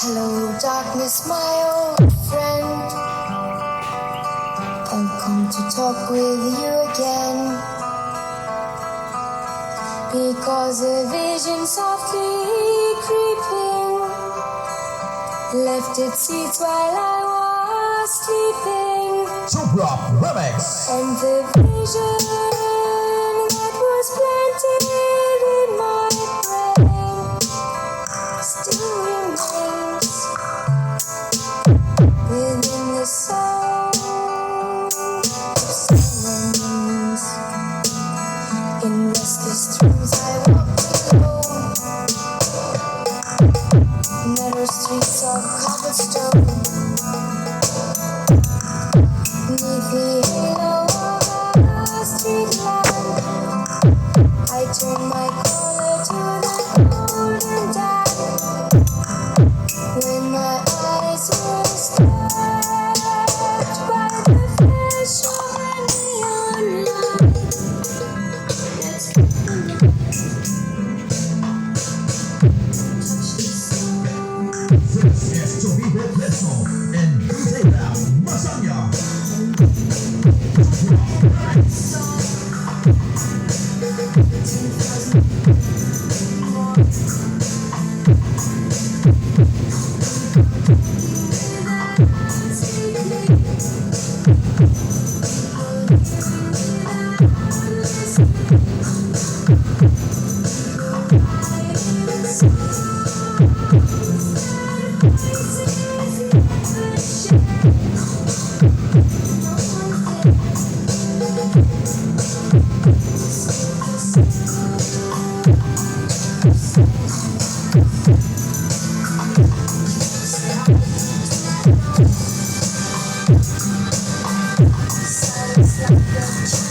Hello, darkness, my old friend. I've come to talk with you again. Because a vision softly creeping left its seeds while I was sleeping. Super Remix. And the vision that was planted in my brain still remains within the sound of silence. In restless dreams I walk alone, narrow streets of cobblestone. Beneath the halo of a street lamp, I turn my collar to the golden dawn. When my eyes were stabbed by the flash of a neon light, let's get the Esto vive preso en Videla, Masaya. silence like a